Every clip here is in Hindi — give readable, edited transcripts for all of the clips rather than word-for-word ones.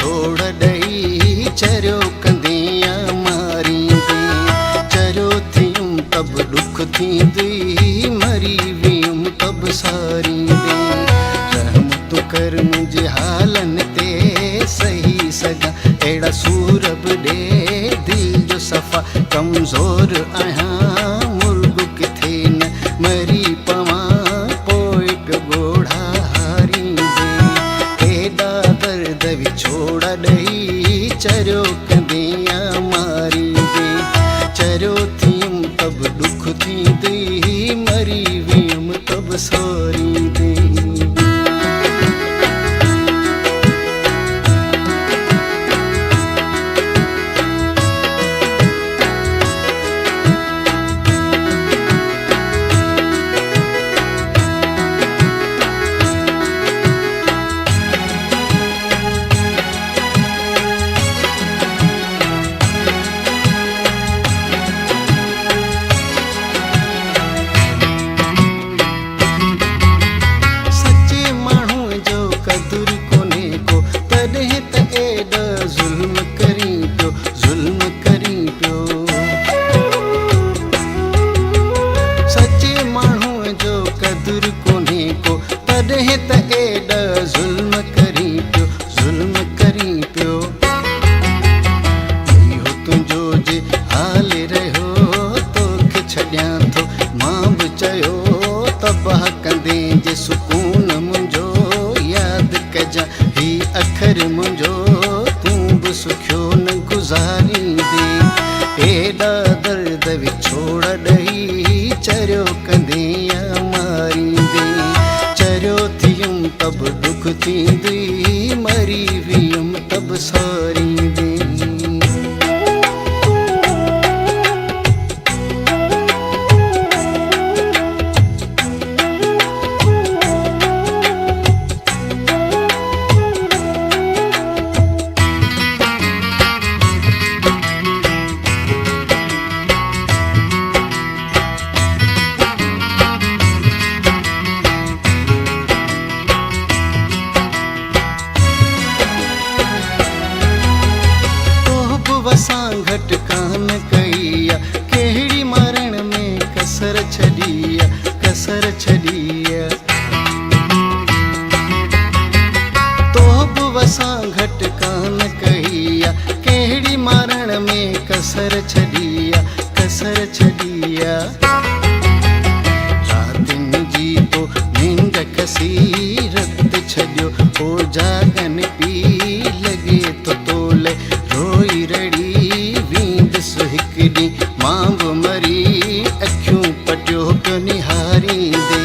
छोड़ ॾेई चरियो कंदिया मारींदे। चरियो थियुम तब दुख थींदी, मरी वियुम तब सारींदे। रहम तूं कर मुंहिंजे हालनि ते सही सघां, अहिड़ा सूरब ॾे दिलि जो सफ़ा। कमज़ोर आहियां मुर्ग किथे न मरी पवां, पोइ पियो ॻोढ़ा हारींदे। एॾा दर्द विछोड़ा ॾेई चरियो कंदिया मारींदे। चरियो थियुम तब दुख थींदी, मरी वियुम तब सारींदे। सुकून मुंहिंजो यादि कजां ही अखर मुंहिंजो, तूं बि सुखियो न गुज़ारींदे। एॾा दर्द विछोड़ ॾेई चरियो कंदिया मारींदे। चरियो थियुम तब दुख थींदी, मरी वियुम तब सारींदे। वसां घटि कान कईया, कहिड़ी मरण में कसर छॾीया, कसर छॾीया। तो बि वसां घटि कान कईया, कहिड़ी मरण में कसर छॾीया, कसर छॾीया। रातिनि जी तो निंड कसी रत छॾियो, ओ जागन पी लॻे तो तोले रोई रड़ी वींदसि हिकु ॾींहुं। मां बि मरी अखियूं पटियो पियो निहारींदे।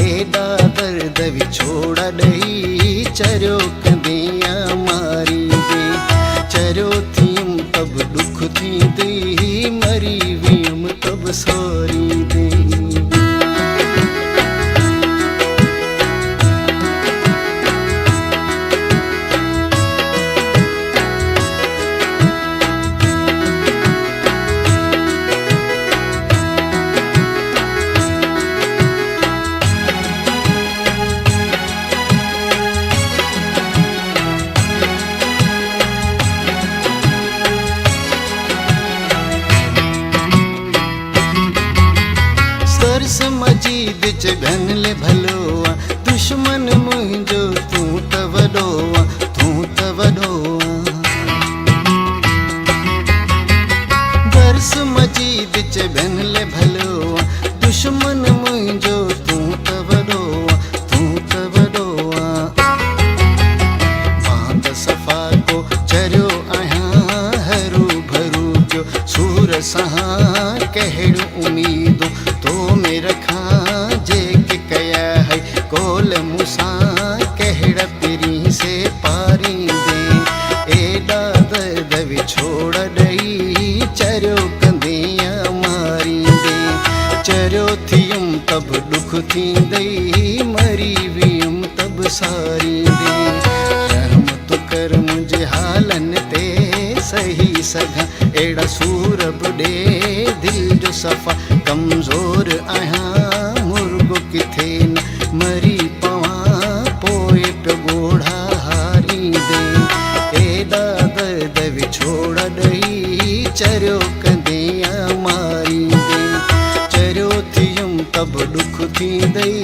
एॾा दर्द विछोड़ा ॾेई चरियो कंदिया मारींदे। चरियो थियुम तब दुख थींदी, मरी वियुम तब सारींदे। मजीद च घनले भलो आ, दुश्मन मुंहिंजो तूं त वॾो आ, तूं त वॾो आ। दर्स मजीद च घनले भलो आ, दुश्मन मुंहिंजो तूं त वॾो आ, तूं त वॾो आ। मां त सफ़ा को चरियो आहियां हरू भरू पियो सूर सां। कहिड़ियूं उमीदूं तो में रखां, जेके कया है कोल मूंसां, कहिड़ा पिरी से पारींदे। एॾा दर्द विछोड़ ॾेई चरियो कंदिया मारींदे। चरियो थियुम तब दुख थींदई, मरी वियुम तब सारींदे। रहम तूं कर मुंहिंजे हालनि ते सही सघां, अहिड़ा सूरब ॾे दिलि जो सफ़ा। कमज़ोर आहियां मुर्ग किथे न मरी पवां, पोइ पियो ॻोढ़ा हारींदे। चरियो कंदे या मारींदे चरियो थियुमि त बि ॾुख थींदई